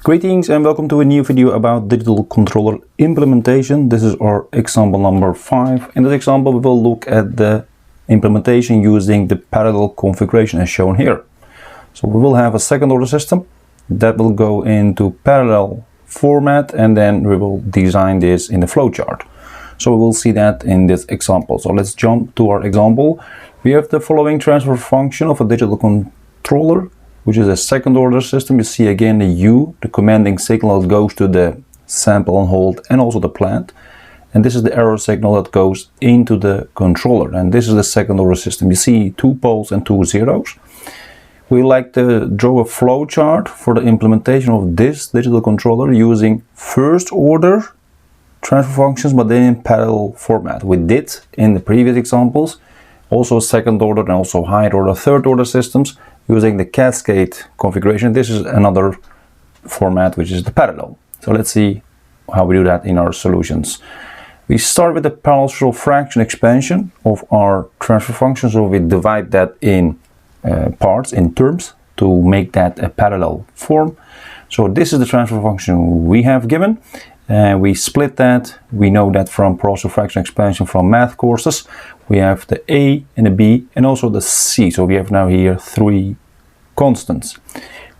Greetings and welcome to a new video about digital controller implementation. This is our example number 5. In this example we will look at the implementation using the parallel configuration as shown here. So we will have a second order system that will go into parallel format, and then we will design this in the flowchart. So we will see that in this example. So let's jump to our example. We have the following transfer function of a digital controller, which is a second order system. You see again the U, the commanding signal that goes to the sample on hold and also the plant. And this is the error signal that goes into the controller. And this is the second order system. You see 2 poles and 2 zeros. We like to draw a flowchart for the implementation of this digital controller using first order transfer functions, but then in parallel format. We did in the previous examples also second order and also higher order, third order systems using the cascade configuration. This is another format, which is the parallel. So let's see how we do that in our solutions. We start with the partial fraction expansion of our transfer function. So we divide that in parts, in terms, to make that a parallel form. So this is the transfer function we have given. We split that. We know that from partial fraction expansion from math courses. We have the A and the B and also the C. So we have now here 3 constants.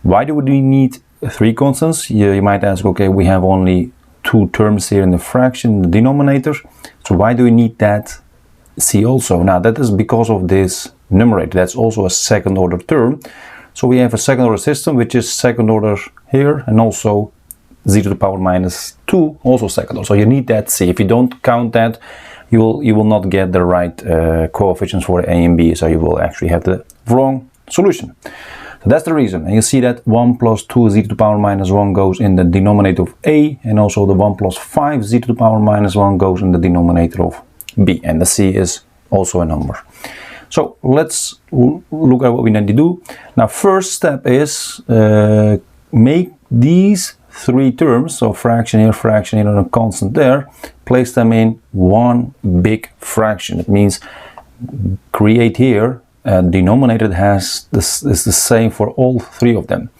Why do we need 3 constants? You might ask, okay, we have only 2 terms here in the fraction, the denominator. So why do we need that C also? Now that is because of this numerator. That's also a second order term. So we have a second order system, which is second order here, and also z to the power minus 2, also second order. So you need that C. If you don't count that, you will not get the right coefficients for A and B. So you will actually have the wrong solution. So that's the reason. And you see that 1 plus 2 z to the power minus 1 goes in the denominator of A, and also the 1 plus 5 z to the power minus 1 goes in the denominator of B. And the C is also a number. So let's look at what we need to do. Now first step is make these 3 terms, so fraction here, and a constant there, place them in one big fraction. It means create here a denominator that has this is the same for all 3 of them.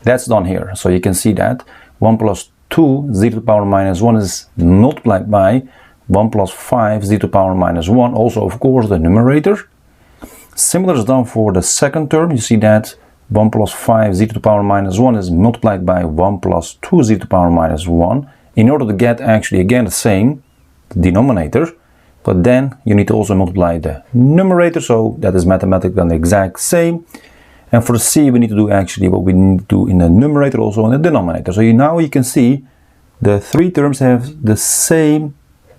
That's done here. So you can see that 1 plus 2 z to the power minus 1 is multiplied by 1 plus 5 z to the power minus 1, also of course the numerator. Similar is done for the second term. You see that 1 plus 5 z to the power minus 1 is multiplied by 1 plus 2 z to the power minus 1 in order to get actually again the same denominator, but then you need to also multiply the numerator, so that is mathematically the exact same. And for the C we need to do actually what we need to do in the numerator also in the denominator. So now you can see the 3 terms have the same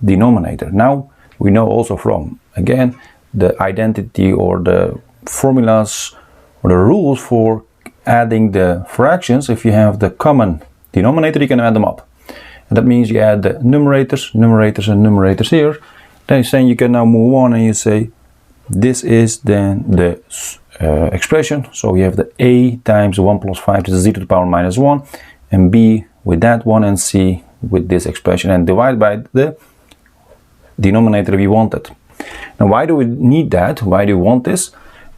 denominator. Now we know also from again the identity or the formulas or the rules for adding the fractions. If you have the common denominator, you can add them up. And that means you add the numerators, and numerators here. Then you're saying you can now move on and you say this is then the expression. So you have the A times 1 plus 5 to the z to the power minus 1, and B with that one, and C with this expression, and divide by the denominator we wanted. Now why do we need that? Why do we want this?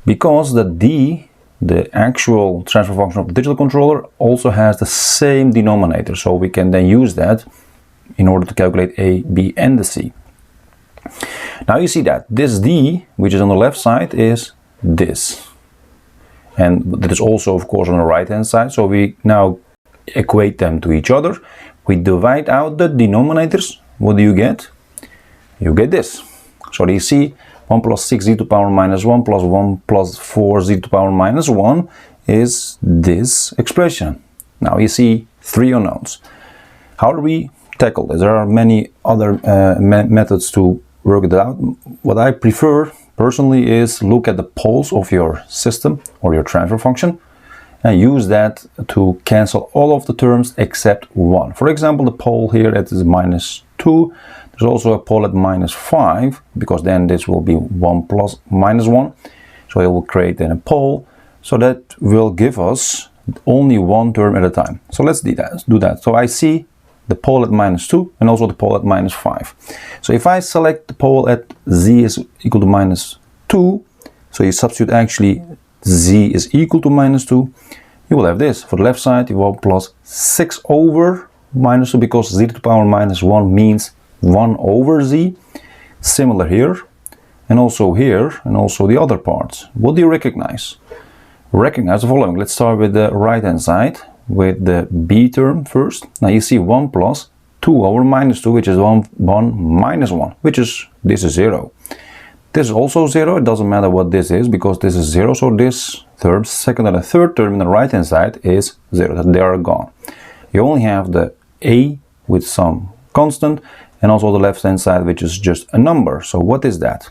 Because the D, the actual transfer function of the digital controller, also has the same denominator. So we can then use that in order to calculate A, B and the C. Now you see that this D, which is on the left side, is this. And that is also of course on the right hand side. So we now equate them to each other. We divide out the denominators. What do you get? You get this. So you see 1 plus 6 z to the power minus 1 plus 1 plus 4 z to the power minus 1 is this expression. Now you see 3 unknowns. How do we tackle this? There are many other methods to work it out. What I prefer personally is look at the poles of your system or your transfer function and use that to cancel all of the terms except one. For example, the pole here that is minus 2. There's also a pole at minus 5, because then this will be 1 plus minus 1. So it will create then a pole. So that will give us only one term at a time. So let's do that. So I see the pole at minus 2 and also the pole at minus 5. So if I select the pole at z is equal to minus 2, so you substitute actually z is equal to minus 2, you will have this. For the left side, you have plus 6 over minus 2, because z to the power minus 1 means 1 over z. Similar here, and also here, and also the other parts. What do you recognize? Recognize the following. Let's start with the right hand side, with the b term first. Now you see 1 plus 2 over minus 2, which is 1 minus 1, which is, this is 0. This is also 0, it doesn't matter what this is, because this is 0, so this term, second and the third term in the right hand side is 0, they are gone. You only have the a with some constant, and also the left hand side, which is just a number. So what is that?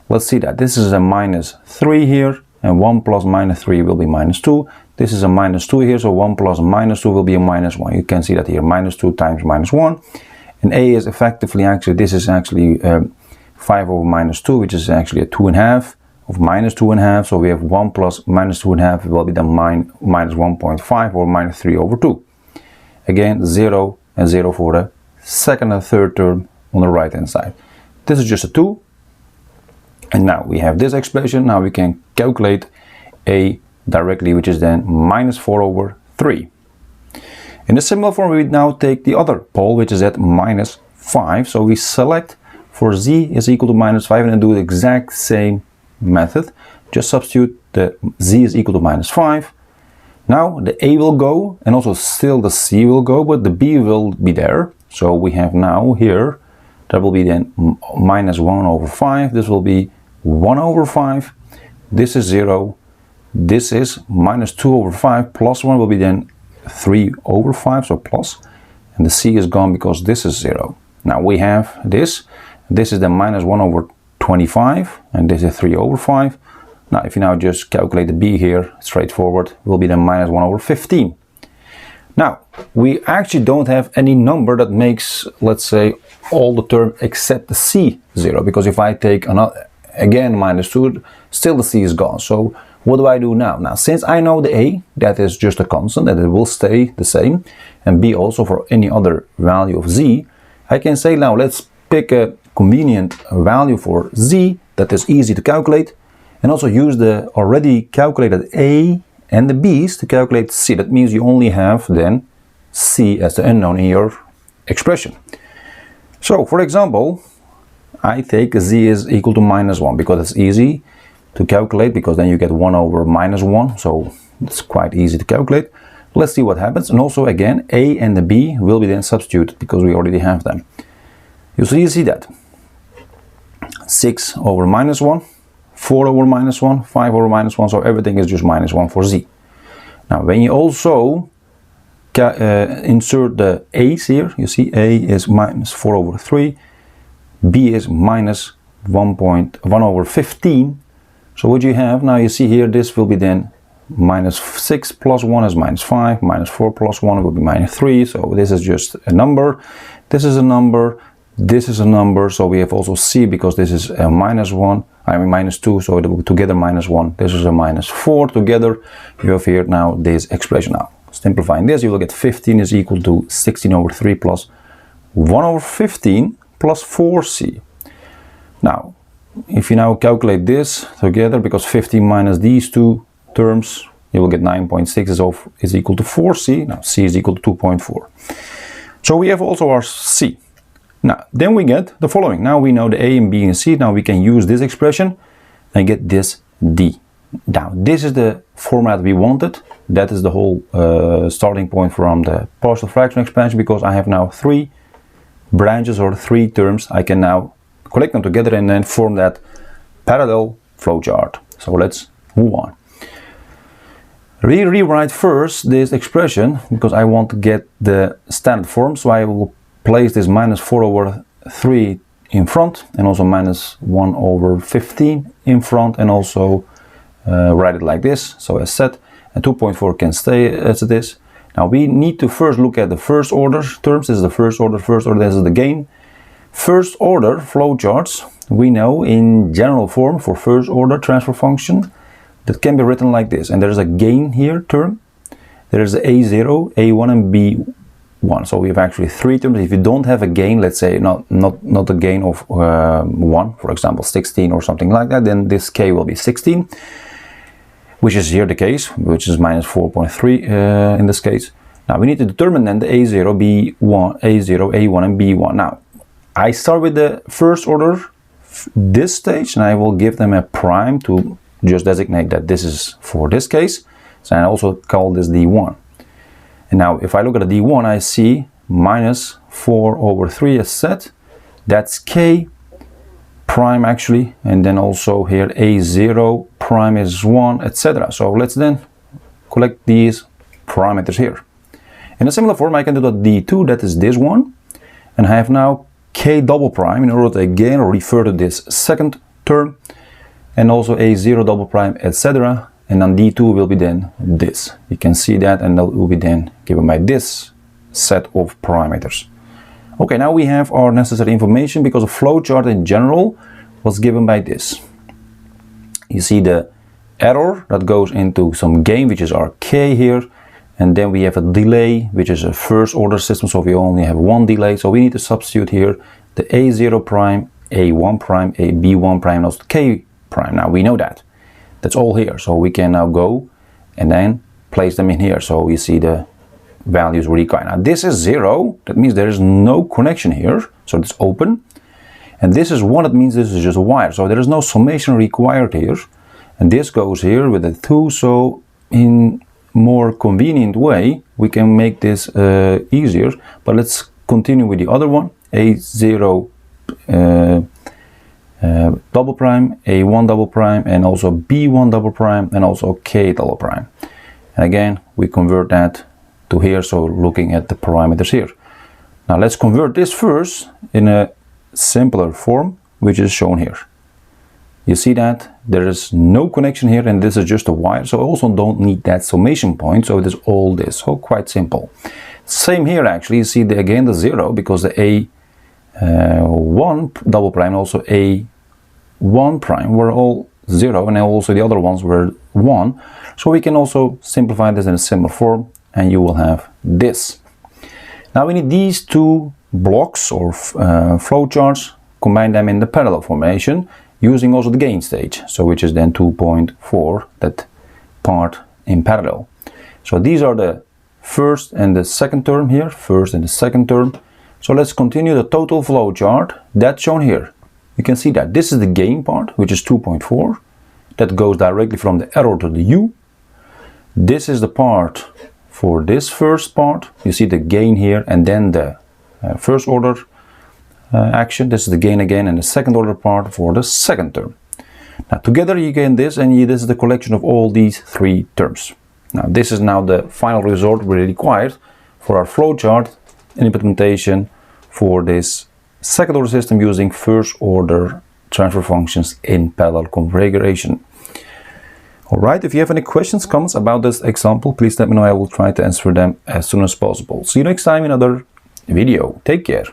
Let's see that. This is a minus 3 here, and 1 plus minus 3 will be minus 2. This is a minus 2 here, so 1 plus minus 2 will be a minus 1. You can see that here, minus 2 times minus 1. And a is effectively, actually, this is actually 5 over minus 2, which is actually a 2.5 of minus 2.5. So we have 1 plus minus 2.5 will be the minus 1.5 or minus 3 over 2. Again, 0 and 0 for the second and third term on the right hand side. This is just a 2. And now we have this expression. Now we can calculate a directly, which is then minus 4 over 3. In a similar form, we now take the other pole, which is at minus 5. So we select for z is equal to minus 5 and then do the exact same method. Just substitute the z is equal to minus 5. Now the a will go, and also still the c will go, but the b will be there. So we have now here, that will be then minus 1 over 5. This will be 1 over 5. This is 0. This is minus 2 over 5 plus 1 will be then 3 over 5, so plus. And the c is gone because this is 0. Now we have this. This is the minus 1 over 25, and this is 3 over 5. Now if you now just calculate the b here, straightforward, will be the minus 1 over 15. Now, we actually don't have any number that makes, let's say, all the term except the c 0, because if I take another, again minus 2, still the c is gone. So what do I do now? Now, since I know the a, that is just a constant, and it will stay the same, and b also for any other value of z, I can say now let's pick a convenient value for z that is easy to calculate, and also use the already calculated a and the b's to calculate c. That means you only have then c as the unknown in your expression. So for example, I take z is equal to minus 1 because it's easy to calculate, because then you get 1 over minus 1, so it's quite easy to calculate. Let's see what happens. And also again, a and the b will be then substituted because we already have them. You see that 6 over minus 1, 4 over minus 1, 5 over minus 1, so everything is just minus 1 for z. Now when you also insert the a's here, you see a is minus 4 over 3, b is minus 1 over 15. So what you have now, you see here, this will be then minus 6 plus 1 is minus 5, minus 4 plus 1 will be minus 3, so this is just a number, this is a number, this is a number, so we have also c because this is a minus 1, I mean minus 2, so it will be together minus 1, this is a minus 4, together you have here now this expression. Now simplifying this, you will get 15 is equal to 16 over 3 plus 1 over 15 plus 4c. Now if you now calculate this together, because 15 minus these two terms, you will get 9.6 is equal to 4c. Now c is equal to 2.4. So we have also our c. Now then we get the following. Now we know the a and b and c. Now we can use this expression and get this d. Now this is the format we wanted. That is the whole starting point from the partial fraction expansion, because I have now 3 branches or 3 terms. I can now collect them together and then form that parallel flowchart. So let's move on. Rewrite first this expression because I want to get the standard form. So I will place this minus 4 over 3 in front, and also minus 1 over 15 in front, and also write it like this. So as said, and 2.4 can stay as it is. Now we need to first look at the first order terms. This is the first order, this is the gain. First order flowcharts, we know in general form for first order transfer function, that can be written like this. And there is a gain here term. There is a0, a1 and b1. So we have actually 3 terms. If you don't have a gain, let's say not a gain of 1, for example 16 or something like that, then this k will be 16. which is here the case, which is minus 4.3 in this case. Now we need to determine then the A0, B1, A0, A1 and B1. Now I start with the first order, this stage, and I will give them a prime to just designate that this is for this case. So I also call this D1. And now if I look at the D1, I see minus 4 over 3 is set. That's K prime actually, and then also here A0 prime is 1, etc. So let's then collect these parameters here. In a similar form, I can do the D2, that is this one, and I have now K double prime in order to again refer to this second term, and also A0 double prime, etc. And then D2 will be then this. You can see that, and that will be then given by this set of parameters. Okay, now we have our necessary information because a flowchart in general was given by this. You see the error that goes into some gain, which is our K here, and then we have a delay, which is a first order system, so we only have one delay. So we need to substitute here the A0 prime, A1 prime, a B1 prime, and also K prime. Now we know that. That's all here. So we can now go and then place them in here. So you see the values required. Now this is 0, that means there is no connection here, so it's open. And this is 1, that means this is just a wire, so there is no summation required here. And this goes here with a 2, so in more convenient way we can make this easier. But let's continue with the other one, A0 double prime, A1 double prime, and also B1 double prime, and also K double prime. And again we convert that to here, so looking at the parameters here. Now let's convert this first in a simpler form, which is shown here. You see that there is no connection here, and this is just a wire, so I also don't need that summation point, so it is all this. So quite simple. Same here actually, you see again the 0, because the A1 double prime, also A1 prime were all 0, and also the other ones were 1. So we can also simplify this in a similar form, and you will have this. Now we need these two blocks or flowcharts, combine them in the parallel formation using also the gain stage, so which is then 2.4, that part in parallel. So these are the first and the second term here, first and the second term. So let's continue the total flowchart that's shown here. You can see that this is the gain part, which is 2.4, that goes directly from the error to the U. This is the part for this first part, you see the gain here, and then the first order action, this is the gain again, and the second order part for the second term. Now together you gain this, and this is the collection of all these three terms. Now this is now the final result we required for our flowchart implementation for this second order system using first order transfer functions in parallel configuration. Alright, if you have any questions, comments about this example, please let me know. I will try to answer them as soon as possible. See you next time in another video. Take care.